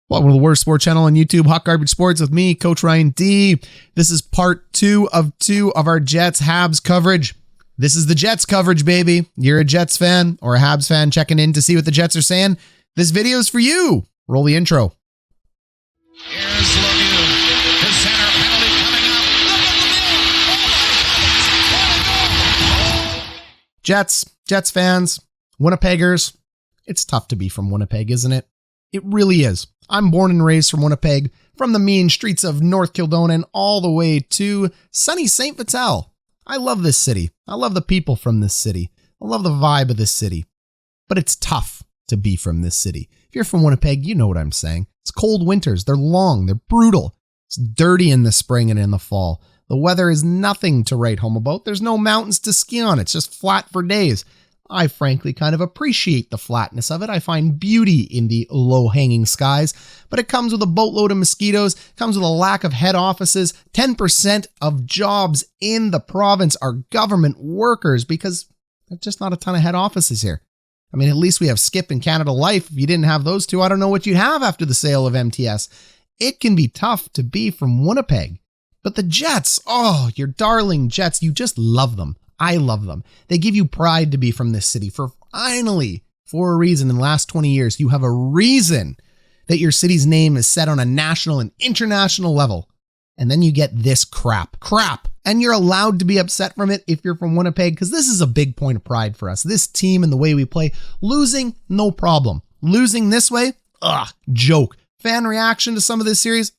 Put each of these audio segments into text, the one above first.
Welcome to the worst sports channel on YouTube, Hot Garbage Sports with me, Coach Ryan D. This is part 2 of our Jets Habs coverage. This is the Jets coverage, baby. You're a Jets fan or a Habs fan checking in to see what the Jets are saying. This video is for you. Roll the intro. Here's Lemieux. The center penalty coming up. Look at the mill. Jets fans, Winnipeggers. It's tough to be from Winnipeg, isn't it? It really is. I'm born and raised from Winnipeg, from the mean streets of North Kildonan all the way to sunny St. Vital. I love this city. I love the people from this city. I love the vibe of this city. But it's tough to be from this city. If you're from Winnipeg, you know what I'm saying. It's cold winters. They're long. They're brutal. It's dirty in the spring and in the fall. The weather is nothing to write home about. There's no mountains to ski on. It's just flat for days. I frankly kind of appreciate the flatness of it. I find beauty in the low-hanging skies, but it comes with a boatload of mosquitoes, comes with a lack of head offices. 10% of jobs in the province are government workers because there's just not a ton of head offices here. I mean, at least we have Skip and Canada Life. If you didn't have those two, I don't know what you'd have after the sale of MTS. It can be tough to be from Winnipeg. But the Jets, oh, your darling Jets, you just love them. I love them. They give you pride to be from this city. For a reason, in the last 20 years, you have a reason that your city's name is set on a national and international level. And then you get this crap. And you're allowed to be upset from it if you're from Winnipeg, because this is a big point of pride for us. This team and the way we play. Losing, no problem. Losing this way, joke. Fan reaction to some of this series,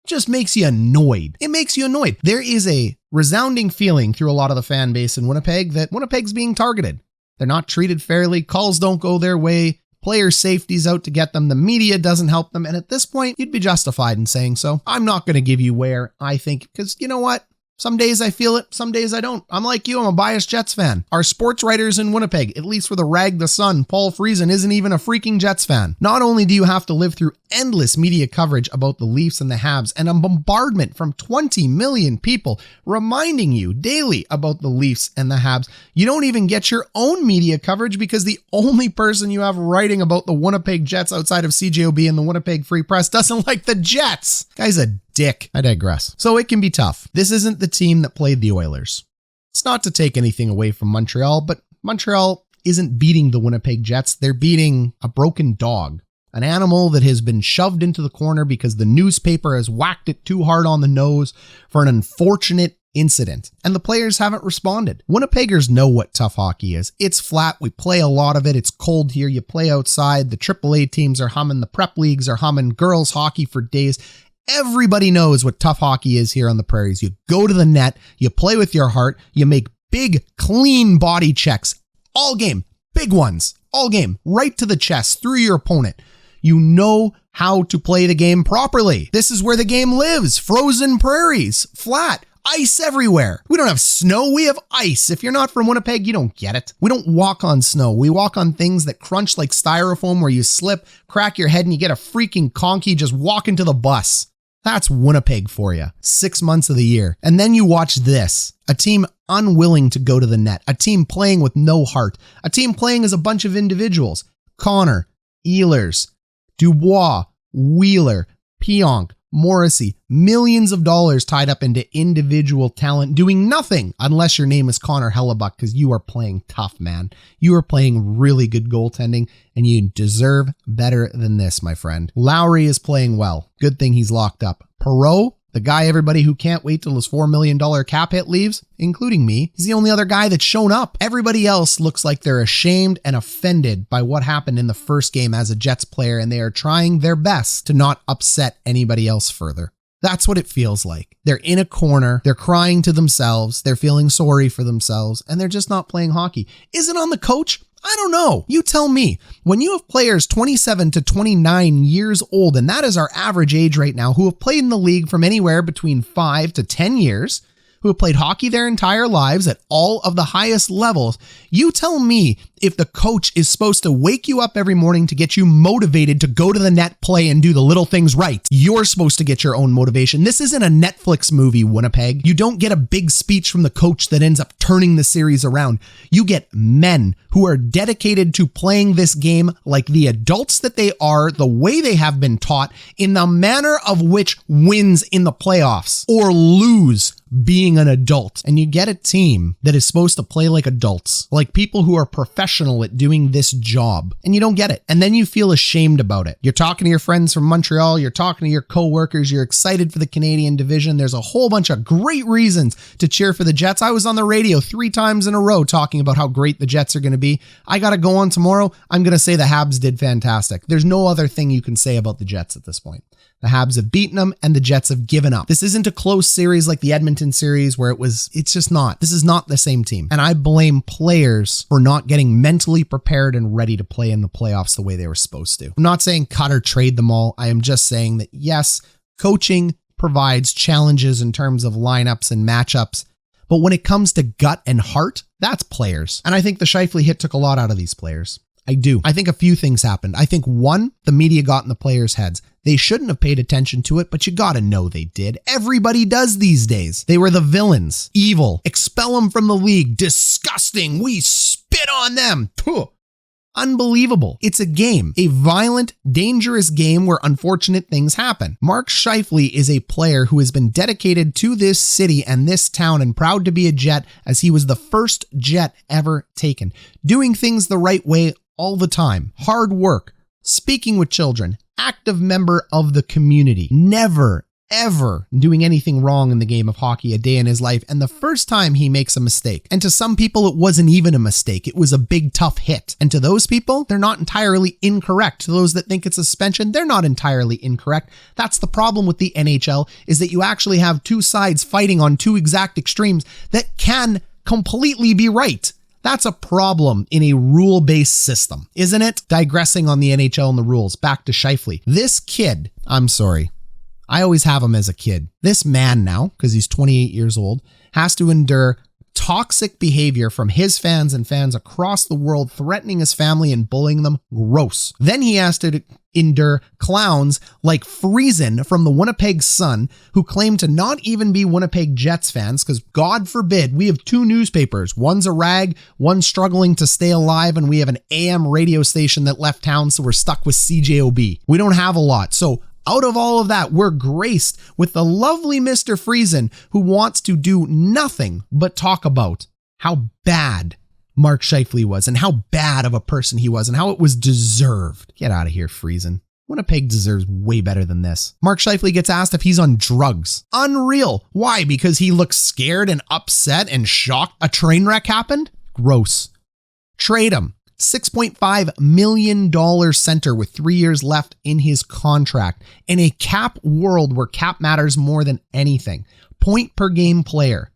just makes you annoyed. It makes you annoyed. There is a resounding feeling through a lot of the fan base in Winnipeg that Winnipeg's being targeted. They're not treated fairly. Calls don't go their way. Player safety's out to get them. The media doesn't help them. And at this point, you'd be justified in saying so. I'm not going to give you where I think, because you know what? Some days I feel it, some days I don't. I'm like you, I'm a biased Jets fan. Our sports writers in Winnipeg, at least for the Rag the Sun, Paul Friesen, isn't even a freaking Jets fan. Not only do you have to live through endless media coverage about the Leafs and the Habs, and a bombardment from 20 million people reminding you daily about the Leafs and the Habs, you don't even get your own media coverage because the only person you have writing about the Winnipeg Jets outside of CJOB and the Winnipeg Free Press doesn't like the Jets. Guy's a dick. I digress. So it can be tough. This isn't the team that played the Oilers. It's not to take anything away from Montreal, but Montreal isn't beating the Winnipeg Jets. They're beating a broken dog, an animal that has been shoved into the corner because the newspaper has whacked it too hard on the nose for an unfortunate incident, and the players haven't responded. Winnipeggers know what tough hockey is. It's flat. We play a lot of it. It's cold here. You play outside. The AAA teams are humming. The prep leagues are humming. Girls hockey for days. Everybody knows what tough hockey is here on the prairies. You go to the net, you play with your heart, you make big, clean body checks all game, big ones, all game, right to the chest, through your opponent. You know how to play the game properly. This is where the game lives. Frozen prairies, flat, ice everywhere. We don't have snow, we have ice. If you're not from Winnipeg, you don't get it. We don't walk on snow. We walk on things that crunch like styrofoam where you slip, crack your head, and you get a freaking conky just walking to the bus. That's Winnipeg for you, 6 months of the year. And then you watch this, a team unwilling to go to the net, a team playing with no heart, a team playing as a bunch of individuals. Connor, Ehlers, Dubois, Wheeler, Pionk, Morrissey, millions of dollars tied up into individual talent doing nothing unless your name is Connor Hellebuyck, because you are playing tough, man. You are playing really good goaltending, and you deserve better than this, my friend. Lowry is playing well. Good thing he's locked up. Perrault, the guy everybody who can't wait till his $4 million cap hit leaves, including me, he's the only other guy that's shown up. Everybody else looks like they're ashamed and offended by what happened in the first game as a Jets player, and they are trying their best to not upset anybody else further. That's what it feels like. They're in a corner, they're crying to themselves, they're feeling sorry for themselves, and they're just not playing hockey. Is it on the coach? I don't know. You tell me. When you have players 27 to 29 years old, and that is our average age right now, who have played in the league from anywhere between 5 to 10 years, who have played hockey their entire lives at all of the highest levels, you tell me If the coach is supposed to wake you up every morning to get you motivated to go to the net, play, and do the little things right, you're supposed to get your own motivation. This isn't a Netflix movie, Winnipeg. You don't get a big speech from the coach that ends up turning the series around. You get men who are dedicated to playing this game like the adults that they are, the way they have been taught, in the manner of which wins in the playoffs or lose being an adult. And you get a team that is supposed to play like adults, like people who are professional at doing this job, and you don't get it. And then you feel ashamed about it. You're talking to your friends from Montreal, you're talking to your coworkers, you're excited for the Canadian division. There's a whole bunch of great reasons to cheer for the Jets. I was on the radio 3 times in a row talking about how great the Jets are going to be. I got to go on tomorrow. I'm going to say the Habs did fantastic. There's no other thing you can say about the Jets at this point. The Habs have beaten them and the Jets have given up. This isn't a close series like the Edmonton series where it's just not. This is not the same team. And I blame players for not getting mentally prepared and ready to play in the playoffs the way they were supposed to. I'm not saying cut or trade them all. I am just saying that yes, coaching provides challenges in terms of lineups and matchups. But when it comes to gut and heart, that's players. And I think the Scheifele hit took a lot out of these players. I do. I think a few things happened. I think one, the media got in the players' heads. They shouldn't have paid attention to it, but you gotta know they did. Everybody does these days. They were the villains. Evil. Expel them from the league. Disgusting. We spit on them. Puh. Unbelievable. It's a game. A violent, dangerous game where unfortunate things happen. Mark Scheifele is a player who has been dedicated to this city and this town and proud to be a Jet, as he was the first Jet ever taken. Doing things the right way all the time. Hard work. Speaking with children. Active member of the community. Never, ever doing anything wrong in the game of hockey a day in his life, and the first time he makes a mistake. And to some people, it wasn't even a mistake. It was a big, tough hit. And to those people, they're not entirely incorrect. To those that think it's a suspension, they're not entirely incorrect. That's the problem with the NHL, is that you actually have two sides fighting on two exact extremes that can completely be right. That's a problem in a rule-based system, isn't it? Digressing on the NHL and the rules, back to Scheifele. This kid, I'm sorry, I always have him as a kid. This man now, because he's 28 years old, has to endure toxic behavior from his fans and fans across the world, threatening his family and bullying them. Gross. Then he has to endure clowns like Friesen from the Winnipeg Sun, who claim to not even be Winnipeg Jets fans, because God forbid, we have 2 newspapers. One's a rag, one's struggling to stay alive, and we have an AM radio station that left town, so we're stuck with CJOB. We don't have a lot. So out of all of that, we're graced with the lovely Mr. Friesen, who wants to do nothing but talk about how bad Mark Scheifele was and how bad of a person he was and how it was deserved. Get out of here, Friesen. Winnipeg deserves way better than this. Mark Scheifele gets asked if he's on drugs. Unreal. Why? Because he looks scared and upset and shocked a train wreck happened? Gross. Trade him. $6.5 million center with 3 years left in his contract in a cap world where cap matters more than anything. Point per game player.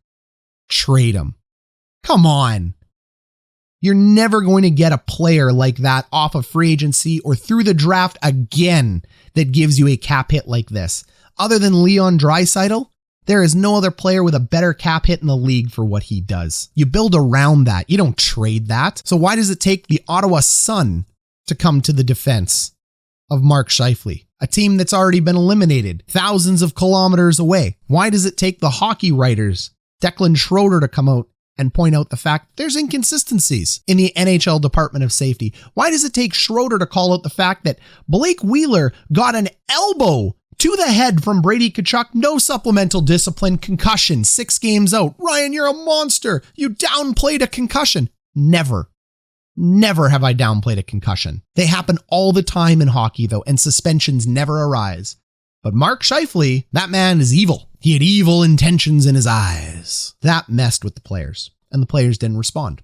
Trade him. Come on. You're never going to get a player like that off of free agency or through the draft again that gives you a cap hit like this. Other than Leon Draisaitl, there is no other player with a better cap hit in the league for what he does. You build around that. You don't trade that. So why does it take the Ottawa Sun to come to the defense of Mark Scheifele, a team that's already been eliminated thousands of kilometers away? Why does it take the hockey writers, Declan Schroeder, to come out and point out the fact there's inconsistencies in the NHL Department of Safety? Why does it take Schroeder to call out the fact that Blake Wheeler got an elbow to the head from Brady Tkachuk, no supplemental discipline, concussion, 6 games out? Ryan, you're a monster. You downplayed a concussion. Never have I downplayed a concussion. They happen all the time in hockey, though, and suspensions never arise. But Mark Scheifele, that man is evil. He had evil intentions in his eyes. That messed with the players, and the players didn't respond.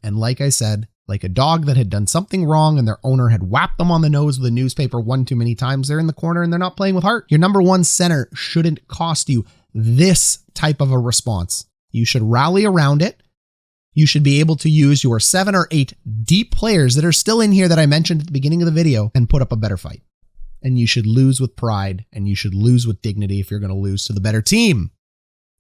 And like I said, like a dog that had done something wrong and their owner had whapped them on the nose with a newspaper one too many times, they're in the corner and they're not playing with heart. Your number one center shouldn't cost you this type of a response. You should rally around it. You should be able to use your 7 or 8 deep players that are still in here that I mentioned at the beginning of the video and put up a better fight. And you should lose with pride, and you should lose with dignity if you're going to lose to the better team.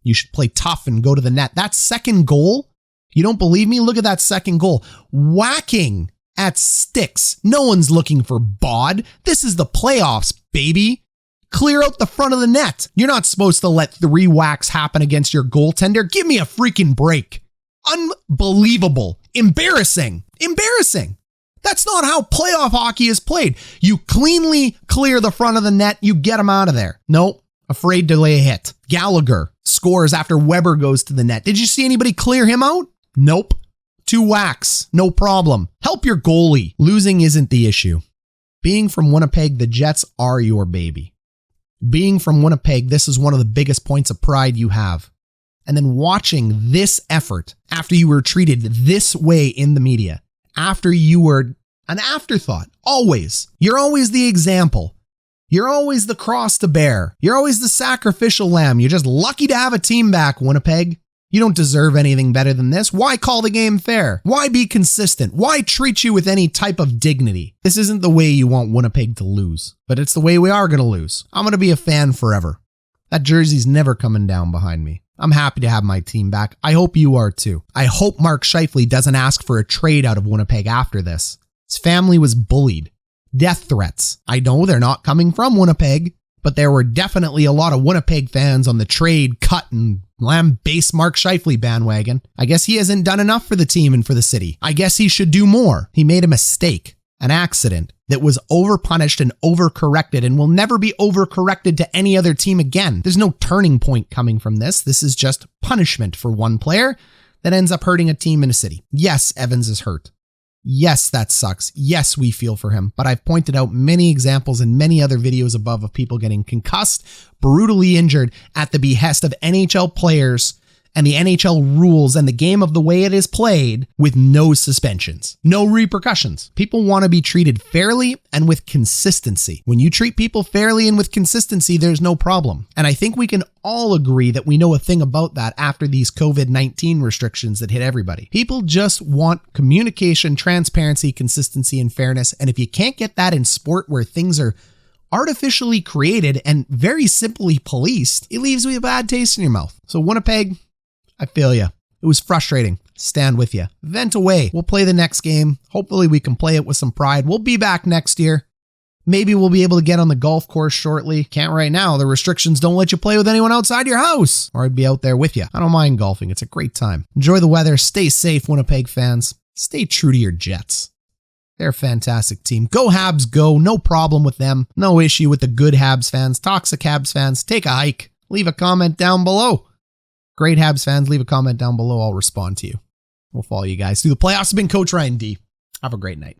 You should play tough and go to the net. That second goal You don't believe me? Look at that second goal. Whacking at sticks. No one's looking for bod. This is the playoffs, baby. Clear out the front of the net. You're not supposed to let 3 whacks happen against your goaltender. Give me a freaking break. Unbelievable. Embarrassing. Embarrassing. That's not how playoff hockey is played. You cleanly clear the front of the net. You get them out of there. Nope. Afraid to lay a hit. Gallagher scores after Weber goes to the net. Did you see anybody clear him out? Nope. 2 whacks. No problem. Help your goalie. Losing isn't the issue. Being from Winnipeg, the Jets are your baby. Being from Winnipeg, this is one of the biggest points of pride you have. And then watching this effort after you were treated this way in the media, after you were an afterthought, always. You're always the example. You're always the cross to bear. You're always the sacrificial lamb. You're just lucky to have a team back, Winnipeg. You don't deserve anything better than this. Why call the game fair? Why be consistent? Why treat you with any type of dignity? This isn't the way you want Winnipeg to lose, but it's the way we are going to lose. I'm going to be a fan forever. That jersey's never coming down behind me. I'm happy to have my team back. I hope you are too. I hope Mark Scheifele doesn't ask for a trade out of Winnipeg after this. His family was bullied. Death threats. I know they're not coming from Winnipeg, but there were definitely a lot of Winnipeg fans on the trade, cut, and lambaste Mark Scheifele bandwagon. I guess he hasn't done enough for the team and for the city. I guess he should do more. He made a mistake, an accident that was overpunished and overcorrected and will never be overcorrected to any other team again. There's no turning point coming from this. This is just punishment for one player that ends up hurting a team in a city. Yes, Evans is hurt. Yes, that sucks. Yes, we feel for him. But I've pointed out many examples in many other videos above of people getting concussed, brutally injured at the behest of NHL players and the NHL rules and the game of the way it is played with no suspensions, no repercussions. People want to be treated fairly and with consistency. When you treat people fairly and with consistency, there's no problem. And I think we can all agree that we know a thing about that after these COVID-19 restrictions that hit everybody. People just want communication, transparency, consistency, and fairness. And if you can't get that in sport where things are artificially created and very simply policed, it leaves you a bad taste in your mouth. So Winnipeg, I feel you. It was frustrating. Stand with you. Vent away. We'll play the next game. Hopefully we can play it with some pride. We'll be back next year. Maybe we'll be able to get on the golf course shortly. Can't right now. The restrictions don't let you play with anyone outside your house. Or I'd be out there with you. I don't mind golfing. It's a great time. Enjoy the weather. Stay safe, Winnipeg fans. Stay true to your Jets. They're a fantastic team. Go Habs, go. No problem with them. No issue with the good Habs fans. Toxic Habs fans, take a hike. Leave a comment down below. Great Habs fans, leave a comment down below. I'll respond to you. We'll follow you guys through the playoffs. I've been Coach Ryan D. Have a great night.